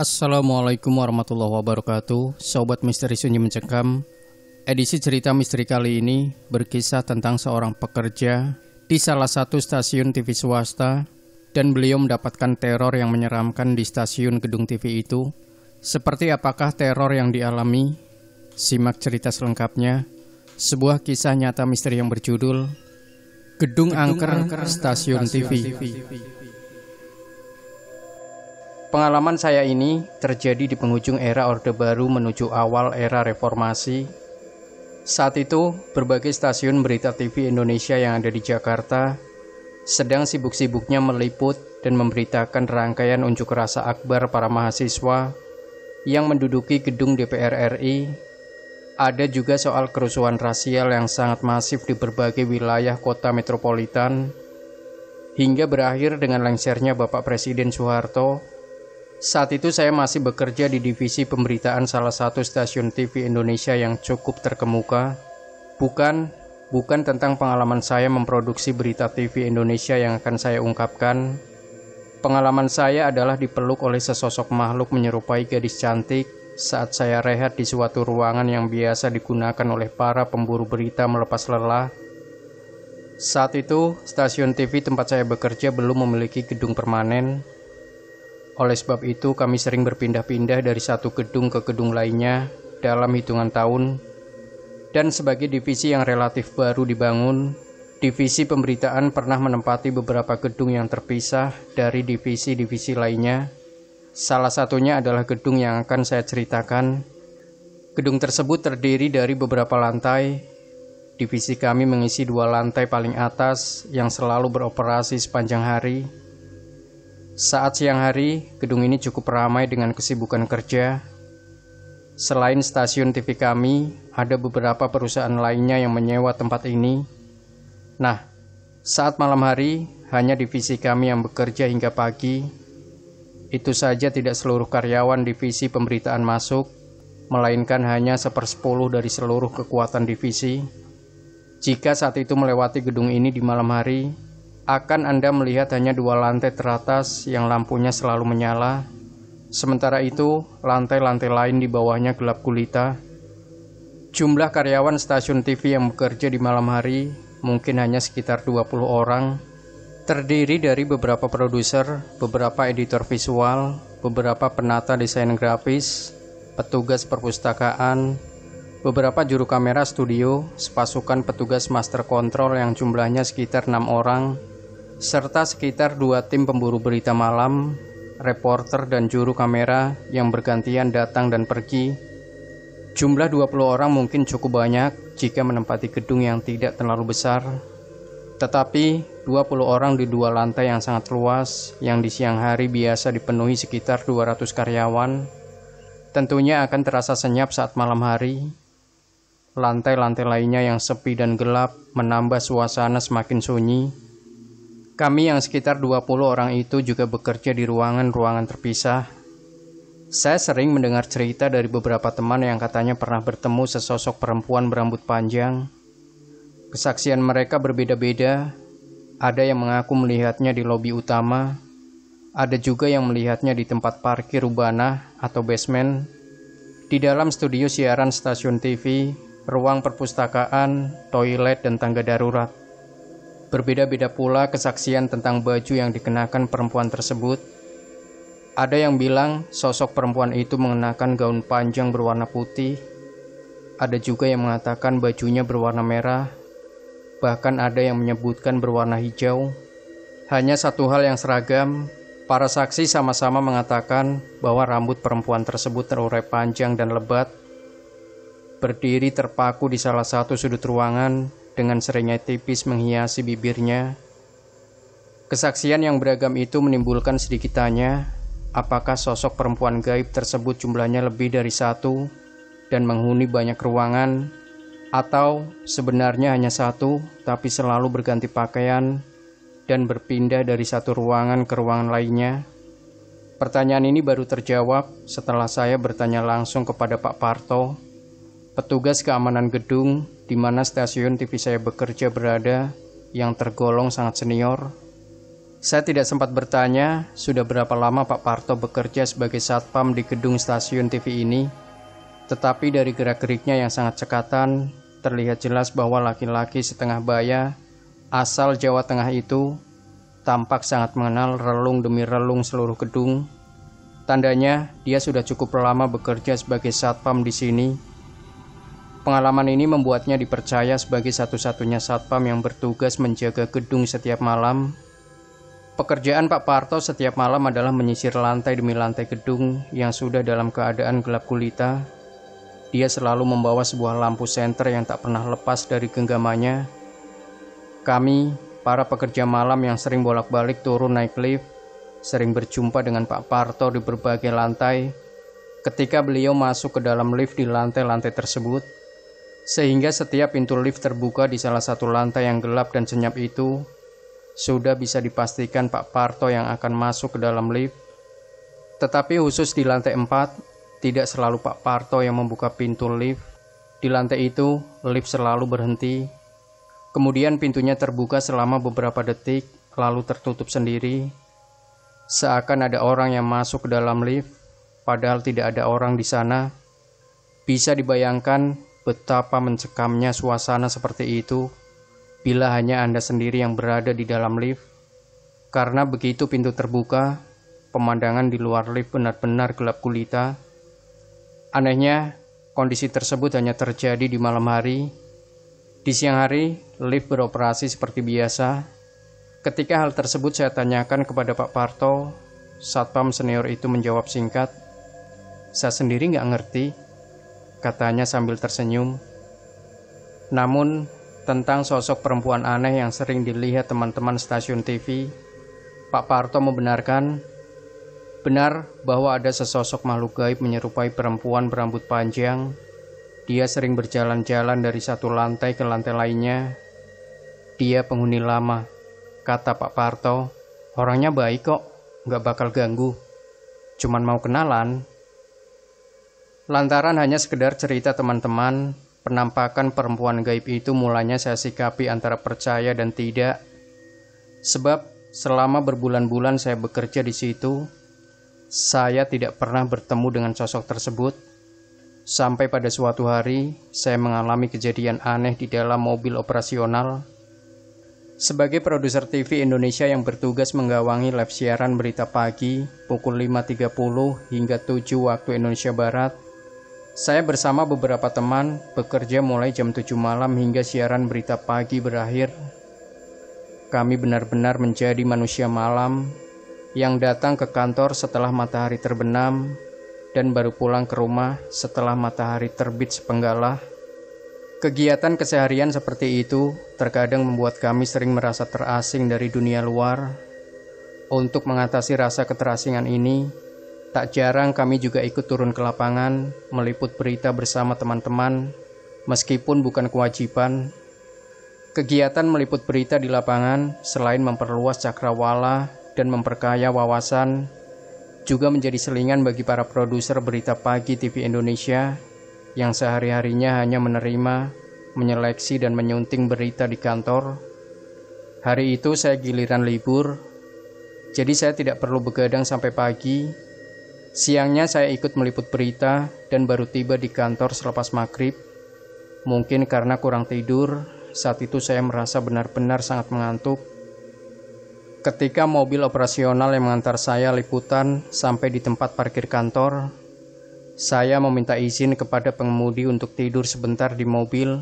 Assalamualaikum warahmatullahi wabarakatuh. Sobat Misteri Sunyi Mencekam. Edisi cerita misteri kali ini berkisah tentang seorang pekerja di salah satu stasiun TV swasta, dan beliau mendapatkan teror yang menyeramkan di stasiun gedung TV itu. Seperti apakah teror yang dialami? Simak cerita selengkapnya. Sebuah kisah nyata misteri yang berjudul Gedung Angker Stasiun TV. Pengalaman saya ini terjadi di penghujung era Orde Baru menuju awal era reformasi. Saat itu, berbagai stasiun berita TV Indonesia yang ada di Jakarta sedang sibuk-sibuknya meliput dan memberitakan rangkaian unjuk rasa akbar para mahasiswa yang menduduki gedung DPR RI. Ada juga soal kerusuhan rasial yang sangat masif di berbagai wilayah kota metropolitan, hingga berakhir dengan lengsernya Bapak Presiden Soeharto. Saat itu saya masih bekerja di divisi pemberitaan salah satu stasiun TV Indonesia yang cukup terkemuka. Bukan tentang pengalaman saya memproduksi berita TV Indonesia yang akan saya ungkapkan. Pengalaman saya adalah dipeluk oleh sesosok makhluk menyerupai gadis cantik saat saya rehat di suatu ruangan yang biasa digunakan oleh para pemburu berita melepas lelah. Saat itu, stasiun TV tempat saya bekerja belum memiliki gedung permanen. Oleh sebab itu, kami sering berpindah-pindah dari satu gedung ke gedung lainnya dalam hitungan tahun. Dan sebagai divisi yang relatif baru dibangun, divisi pemberitaan pernah menempati beberapa gedung yang terpisah dari divisi-divisi lainnya. Salah satunya adalah gedung yang akan saya ceritakan. Gedung tersebut terdiri dari beberapa lantai. Divisi kami mengisi 2 lantai paling atas yang selalu beroperasi sepanjang hari. Saat siang hari, gedung ini cukup ramai dengan kesibukan kerja. Selain stasiun TV kami, ada beberapa perusahaan lainnya yang menyewa tempat ini. Nah, saat malam hari, hanya divisi kami yang bekerja hingga pagi. Itu saja tidak seluruh karyawan divisi pemberitaan masuk, melainkan hanya 1/10 dari seluruh kekuatan divisi. Jika saat itu melewati gedung ini di malam hari, akan Anda melihat hanya 2 lantai teratas yang lampunya selalu menyala. Sementara itu, lantai-lantai lain di bawahnya gelap gulita. Jumlah karyawan stasiun TV yang bekerja di malam hari mungkin hanya sekitar 20 orang. Terdiri dari beberapa produser, beberapa editor visual, beberapa penata desain grafis, petugas perpustakaan, beberapa juru kamera studio, sepasukan petugas master control yang jumlahnya sekitar 6 orang, serta sekitar 2 tim pemburu berita malam, reporter dan juru kamera yang bergantian datang dan pergi. Jumlah 20 orang mungkin cukup banyak jika menempati gedung yang tidak terlalu besar. Tetapi 20 orang di 2 lantai yang sangat luas, yang di siang hari biasa dipenuhi sekitar 200 karyawan, tentunya akan terasa senyap saat malam hari. Lantai-lantai lainnya yang sepi dan gelap menambah suasana semakin sunyi. Kami yang sekitar 20 orang itu juga bekerja di ruangan-ruangan terpisah. Saya sering mendengar cerita dari beberapa teman yang katanya pernah bertemu sesosok perempuan berambut panjang. Kesaksian mereka berbeda-beda. Ada yang mengaku melihatnya di lobi utama. Ada juga yang melihatnya di tempat parkir Rubana atau basement, di dalam studio siaran stasiun TV, ruang perpustakaan, toilet, dan tangga darurat. Berbeda-beda pula kesaksian tentang baju yang dikenakan perempuan tersebut. Ada yang bilang sosok perempuan itu mengenakan gaun panjang berwarna putih. Ada juga yang mengatakan bajunya berwarna merah. Bahkan ada yang menyebutkan berwarna hijau. Hanya satu hal yang seragam, para saksi sama-sama mengatakan bahwa rambut perempuan tersebut terurai panjang dan lebat, berdiri terpaku di salah satu sudut ruangan dengan seringai tipis menghiasi bibirnya. Kesaksian yang beragam itu menimbulkan sedikit tanya, apakah sosok perempuan gaib tersebut jumlahnya lebih dari 1 dan menghuni banyak ruangan, atau sebenarnya hanya 1 tapi selalu berganti pakaian dan berpindah dari satu ruangan ke ruangan lainnya. Pertanyaan ini baru terjawab setelah saya bertanya langsung kepada Pak Parto, petugas keamanan gedung di mana stasiun TV saya bekerja berada, yang tergolong sangat senior. Saya tidak sempat bertanya sudah berapa lama Pak Parto bekerja sebagai satpam di gedung stasiun TV ini, tetapi dari gerak-geriknya yang sangat cekatan, terlihat jelas bahwa laki-laki setengah baya asal Jawa Tengah itu tampak sangat mengenal relung demi relung seluruh gedung. Tandanya dia sudah cukup lama bekerja sebagai satpam di sini. Pengalaman ini membuatnya dipercaya sebagai satu-satunya satpam yang bertugas menjaga gedung setiap malam. Pekerjaan Pak Parto setiap malam adalah menyisir lantai demi lantai gedung yang sudah dalam keadaan gelap gulita. Dia selalu membawa sebuah lampu senter yang tak pernah lepas dari genggamannya. Kami, para pekerja malam yang sering bolak-balik turun naik lift, sering berjumpa dengan Pak Parto di berbagai lantai ketika beliau masuk ke dalam lift di lantai-lantai tersebut. Sehingga setiap pintu lift terbuka di salah satu lantai yang gelap dan senyap itu, sudah bisa dipastikan Pak Parto yang akan masuk ke dalam lift. Tetapi khusus di lantai 4, tidak selalu Pak Parto yang membuka pintu lift. Di lantai itu, lift selalu berhenti. Kemudian pintunya terbuka selama beberapa detik, lalu tertutup sendiri. Seakan ada orang yang masuk ke dalam lift, padahal tidak ada orang di sana. Bisa dibayangkan betapa mencekamnya suasana seperti itu bila hanya Anda sendiri yang berada di dalam lift. Karena begitu pintu terbuka, pemandangan di luar lift benar-benar gelap gulita. Anehnya, kondisi tersebut hanya terjadi di malam hari. Di siang hari, lift beroperasi seperti biasa. Ketika hal tersebut saya tanyakan kepada Pak Parto, satpam senior itu menjawab singkat, "Saya sendiri nggak ngerti," katanya sambil tersenyum. Namun, tentang sosok perempuan aneh yang sering dilihat teman-teman stasiun TV, Pak Parto membenarkan, benar bahwa ada sesosok makhluk gaib menyerupai perempuan berambut panjang. Dia sering berjalan-jalan dari satu lantai ke lantai lainnya. Dia penghuni lama, kata Pak Parto. Orangnya baik kok, nggak bakal ganggu. Cuman mau kenalan. Lantaran hanya sekedar cerita teman-teman, penampakan perempuan gaib itu mulanya saya sikapi antara percaya dan tidak. Sebab selama berbulan-bulan saya bekerja di situ, saya tidak pernah bertemu dengan sosok tersebut. Sampai pada suatu hari, saya mengalami kejadian aneh di dalam mobil operasional. Sebagai produser TV Indonesia yang bertugas menggawangi live siaran berita pagi pukul 5.30 hingga 7 waktu Indonesia Barat, saya bersama beberapa teman bekerja mulai jam 7 malam hingga siaran berita pagi berakhir. Kami benar-benar menjadi manusia malam yang datang ke kantor setelah matahari terbenam dan baru pulang ke rumah setelah matahari terbit sepenggalah. Kegiatan keseharian seperti itu terkadang membuat kami sering merasa terasing dari dunia luar. Untuk mengatasi rasa keterasingan ini, tak jarang kami juga ikut turun ke lapangan, meliput berita bersama teman-teman, meskipun bukan kewajiban. Kegiatan meliput berita di lapangan, selain memperluas cakrawala dan memperkaya wawasan, juga menjadi selingan bagi para produser berita pagi TV Indonesia yang sehari-harinya hanya menerima, menyeleksi, dan menyunting berita di kantor. Hari itu saya giliran libur, jadi saya tidak perlu begadang sampai pagi. Siangnya saya ikut meliput berita dan baru tiba di kantor selepas maghrib. Mungkin karena kurang tidur, saat itu saya merasa benar-benar sangat mengantuk. Ketika mobil operasional yang mengantar saya liputan sampai di tempat parkir kantor, saya meminta izin kepada pengemudi untuk tidur sebentar di mobil.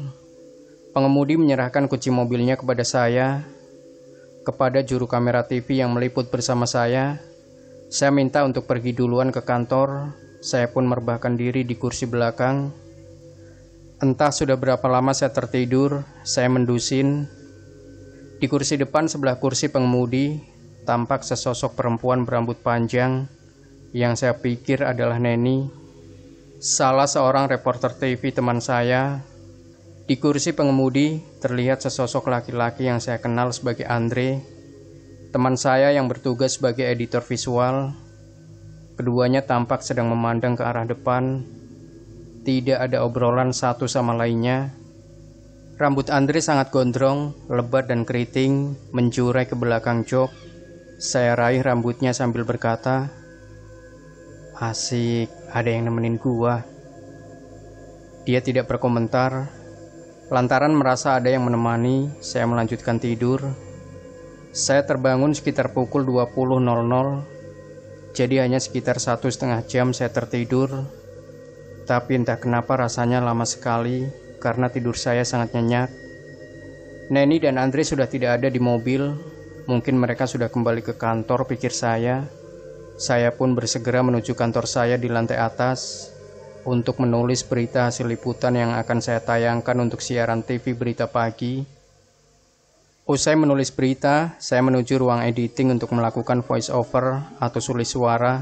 Pengemudi menyerahkan kunci mobilnya kepada saya. Kepada juru kamera TV yang meliput bersama saya minta untuk pergi duluan ke kantor. Saya pun merebahkan diri di kursi belakang. Entah sudah berapa lama saya tertidur, saya mendusin. Di kursi depan sebelah kursi pengemudi, tampak sesosok perempuan berambut panjang yang saya pikir adalah Neni, salah seorang reporter TV teman saya. Di kursi pengemudi terlihat sesosok laki-laki yang saya kenal sebagai Andre, teman saya yang bertugas sebagai editor visual. Keduanya tampak sedang memandang ke arah depan. Tidak ada obrolan satu sama lainnya. Rambut Andre sangat gondrong, lebat dan keriting, menjurai ke belakang jok. Saya raih rambutnya sambil berkata, "Asik, ada yang nemenin gua." Dia tidak berkomentar. Lantaran merasa ada yang menemani, saya melanjutkan tidur. Saya terbangun sekitar pukul 20.00. Jadi hanya sekitar 1,5 jam saya tertidur. Tapi entah kenapa rasanya lama sekali karena tidur saya sangat nyenyak. Neni dan Andre sudah tidak ada di mobil. Mungkin mereka sudah kembali ke kantor, pikir saya. Saya pun bersegera menuju kantor saya di lantai atas untuk menulis berita hasil liputan yang akan saya tayangkan untuk siaran TV berita pagi. Usai menulis berita, saya menuju ruang editing untuk melakukan voice over atau sulis suara.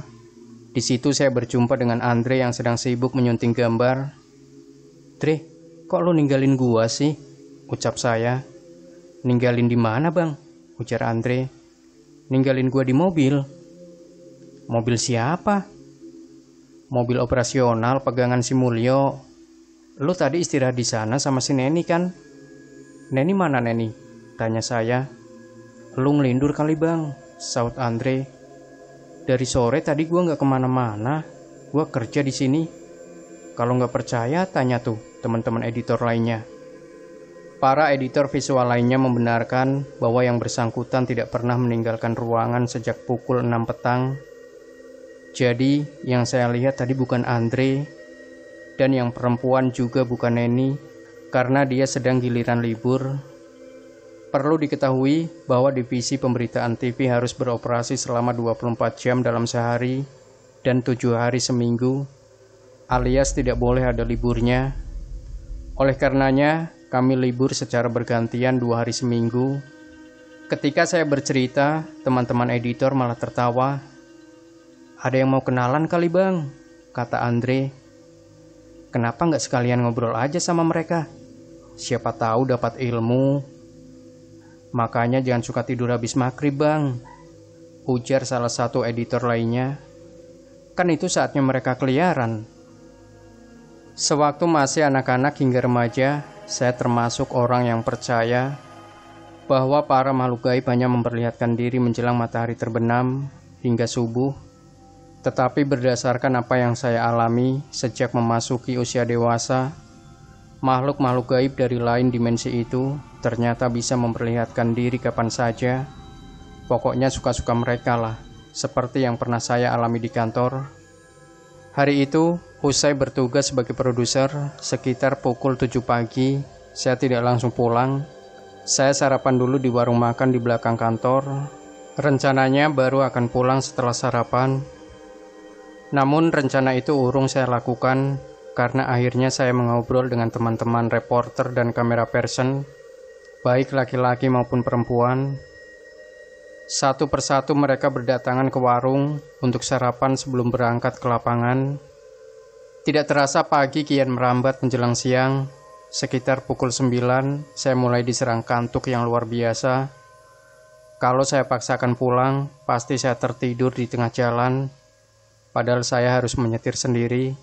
Di situ saya berjumpa dengan Andre yang sedang sibuk menyunting gambar. "Dre, kok lu ninggalin gua sih?" ucap saya. "Ninggalin di mana, Bang?" ujar Andre. "Ninggalin gua di mobil." "Mobil siapa?" "Mobil operasional pegangan si Mulyo. Lu tadi istirahat di sana sama si Neni kan?" "Neni mana, Neni?" tanya saya. "Lu ngelindur kali, Bang," saut Andre. "Dari sore tadi gua nggak kemana-mana. Gua kerja di sini. Kalau nggak percaya, tanya tuh teman-teman editor lainnya." Para editor visual lainnya membenarkan bahwa yang bersangkutan tidak pernah meninggalkan ruangan sejak pukul 6 petang. Jadi, yang saya lihat tadi bukan Andre, dan yang perempuan juga bukan Neni, karena dia sedang giliran libur. Perlu diketahui bahwa divisi pemberitaan TV harus beroperasi selama 24 jam dalam sehari dan 7 hari seminggu, alias tidak boleh ada liburnya. Oleh karenanya, kami libur secara bergantian 2 hari seminggu. Ketika saya bercerita, teman-teman editor malah tertawa. "Ada yang mau kenalan kali, Bang?" kata Andre. "Kenapa nggak sekalian ngobrol aja sama mereka? Siapa tahu dapat ilmu." "Makanya jangan suka tidur habis maghrib, Bang," ujar salah satu editor lainnya. "Kan itu saatnya mereka keliaran." Sewaktu masih anak-anak hingga remaja, saya termasuk orang yang percaya bahwa para makhluk gaib hanya memperlihatkan diri menjelang matahari terbenam hingga subuh. Tetapi berdasarkan apa yang saya alami sejak memasuki usia dewasa, makhluk-makhluk gaib dari lain dimensi itu ternyata bisa memperlihatkan diri kapan saja. Pokoknya suka-suka mereka lah, seperti yang pernah saya alami di kantor. Hari itu, usai bertugas sebagai produser, sekitar pukul 7 pagi, saya tidak langsung pulang. Saya sarapan dulu di warung makan di belakang kantor. Rencananya baru akan pulang setelah sarapan. Namun rencana itu urung saya lakukan karena akhirnya saya mengobrol dengan teman-teman reporter dan kamera person, baik laki-laki maupun perempuan. Satu persatu mereka berdatangan ke warung untuk sarapan sebelum berangkat ke lapangan. Tidak terasa pagi kian merambat menjelang siang. Sekitar pukul 9, saya mulai diserang kantuk yang luar biasa. Kalau saya paksakan pulang, pasti saya tertidur di tengah jalan. Padahal saya harus menyetir sendiri.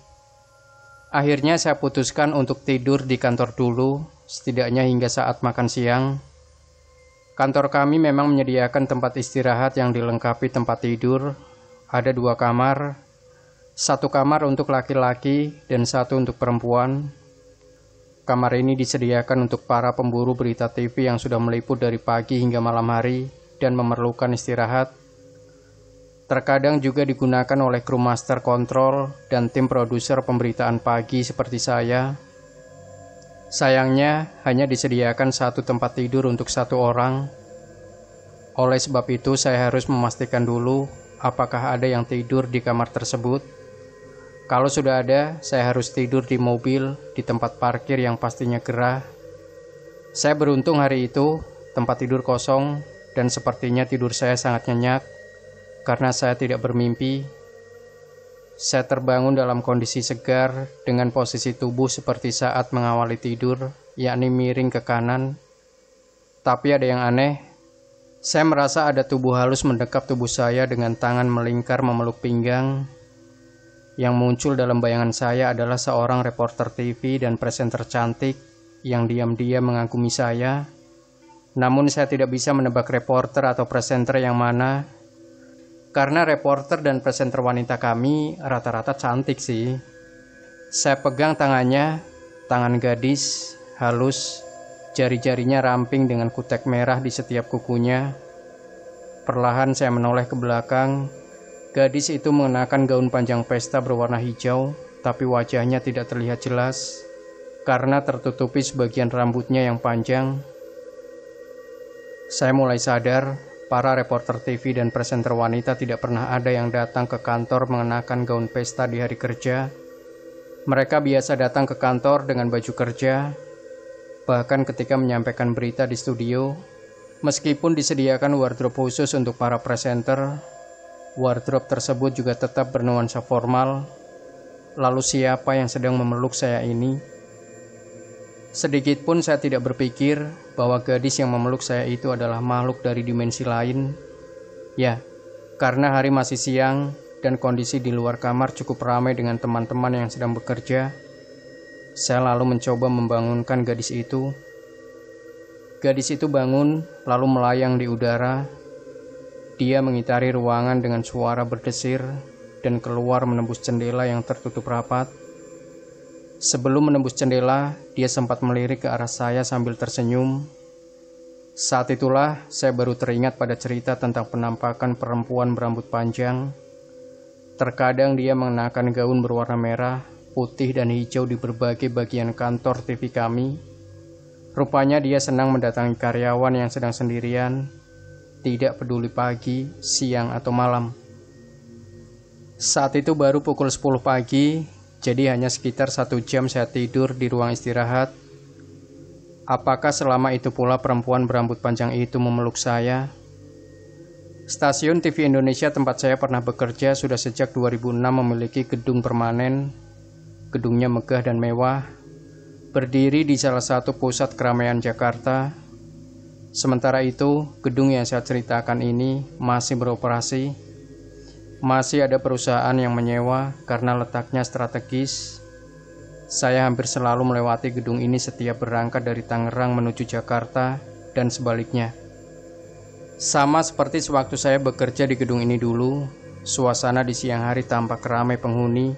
Akhirnya saya putuskan untuk tidur di kantor dulu, setidaknya hingga saat makan siang. Kantor kami memang menyediakan tempat istirahat yang dilengkapi tempat tidur. Ada 2 kamar, 1 kamar untuk laki-laki dan 1 untuk perempuan. Kamar ini disediakan untuk para pemburu berita TV yang sudah meliput dari pagi hingga malam hari dan memerlukan istirahat. Terkadang juga digunakan oleh kru master kontrol dan tim produser pemberitaan pagi seperti saya. Sayangnya, hanya disediakan 1 tempat tidur untuk 1 orang. Oleh sebab itu, saya harus memastikan dulu apakah ada yang tidur di kamar tersebut. Kalau sudah ada, saya harus tidur di mobil, di tempat parkir yang pastinya gerah. Saya beruntung hari itu, tempat tidur kosong, dan sepertinya tidur saya sangat nyenyak, karena saya tidak bermimpi. Saya terbangun dalam kondisi segar dengan posisi tubuh seperti saat mengawali tidur, yakni miring ke kanan. Tapi ada yang aneh, saya merasa ada tubuh halus mendekap tubuh saya dengan tangan melingkar memeluk pinggang. Yang muncul dalam bayangan saya adalah seorang reporter TV dan presenter cantik yang diam-diam mengagumi saya. Namun saya tidak bisa menebak reporter atau presenter yang mana, Karena reporter dan presenter wanita kami rata-rata cantik sih. Saya pegang tangannya, tangan gadis, halus, jari-jarinya ramping dengan kutek merah di setiap kukunya. Perlahan saya menoleh ke belakang. Gadis itu mengenakan gaun panjang pesta berwarna hijau, tapi wajahnya tidak terlihat jelas karena tertutupi sebagian rambutnya yang panjang. Saya mulai sadar, para reporter TV dan presenter wanita tidak pernah ada yang datang ke kantor mengenakan gaun pesta di hari kerja. Mereka biasa datang ke kantor dengan baju kerja. Bahkan ketika menyampaikan berita di studio, meskipun disediakan wardrobe khusus untuk para presenter, wardrobe tersebut juga tetap bernuansa formal. Lalu siapa yang sedang memeluk saya ini? Sedikit pun saya tidak berpikir bahwa gadis yang memeluk saya itu adalah makhluk dari dimensi lain. Ya, karena hari masih siang dan kondisi di luar kamar cukup ramai dengan teman-teman yang sedang bekerja, saya lalu mencoba membangunkan gadis itu. Gadis itu bangun lalu melayang di udara. Dia mengitari ruangan dengan suara berdesir dan keluar menembus jendela yang tertutup rapat. Sebelum menembus jendela, dia sempat melirik ke arah saya sambil tersenyum. Saat itulah saya baru teringat pada cerita tentang penampakan perempuan berambut panjang. Terkadang dia mengenakan gaun berwarna merah, putih, dan hijau di berbagai bagian kantor TV kami. Rupanya dia senang mendatangi karyawan yang sedang sendirian, tidak peduli pagi, siang, atau malam. Saat itu baru pukul 10 pagi, jadi hanya sekitar 1 jam saya tidur di ruang istirahat. Apakah selama itu pula perempuan berambut panjang itu memeluk saya? Stasiun TV Indonesia tempat saya pernah bekerja sudah sejak 2006 memiliki gedung permanen. Gedungnya megah dan mewah, berdiri di salah satu pusat keramaian Jakarta. Sementara itu, gedung yang saya ceritakan ini masih beroperasi. Masih ada perusahaan yang menyewa karena letaknya strategis. Saya hampir selalu melewati gedung ini setiap berangkat dari Tangerang menuju Jakarta dan sebaliknya. Sama seperti sewaktu saya bekerja di gedung ini dulu, suasana di siang hari tampak ramai penghuni.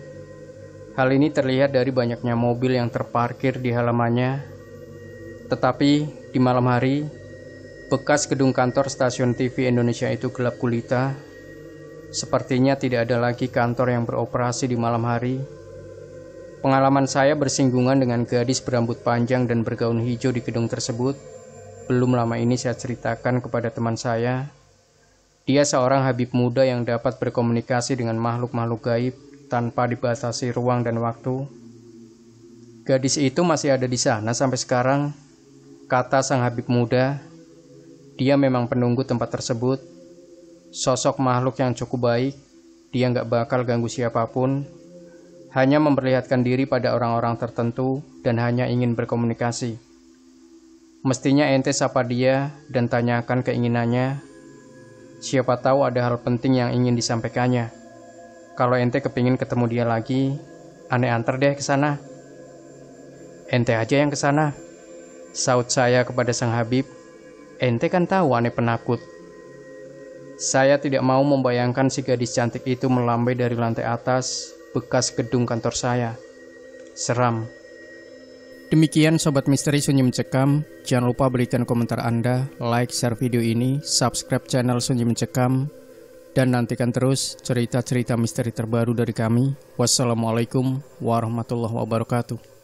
Hal ini terlihat dari banyaknya mobil yang terparkir di halamannya. Tetapi di malam hari, bekas gedung kantor stasiun TV Indonesia itu gelap gulita. Sepertinya tidak ada lagi kantor yang beroperasi di malam hari. Pengalaman saya bersinggungan dengan gadis berambut panjang dan bergaun hijau di gedung tersebut. Belum lama ini saya ceritakan kepada teman saya. Dia seorang Habib muda yang dapat berkomunikasi dengan makhluk-makhluk gaib tanpa dibatasi ruang dan waktu. Gadis itu masih ada di sana sampai sekarang, kata sang Habib muda. Dia memang penunggu tempat tersebut. Sosok makhluk yang cukup baik, dia nggak bakal ganggu siapapun, hanya memperlihatkan diri pada orang-orang tertentu dan hanya ingin berkomunikasi. Mestinya ente sapa dia dan tanyakan keinginannya. Siapa tahu ada hal penting yang ingin disampaikannya. Kalau ente kepingin ketemu dia lagi, ane antar deh ke sana. Ente aja yang ke sana, saut saya kepada sang Habib. Ente kan tahu ane penakut. Saya tidak mau membayangkan si gadis cantik itu melambai dari lantai atas bekas gedung kantor saya. Seram. Demikian Sobat Misteri Sunyi Mencekam. Jangan lupa berikan komentar Anda, like, share video ini, subscribe channel Sunyi Mencekam, dan nantikan terus cerita-cerita misteri terbaru dari kami. Wassalamualaikum warahmatullahi wabarakatuh.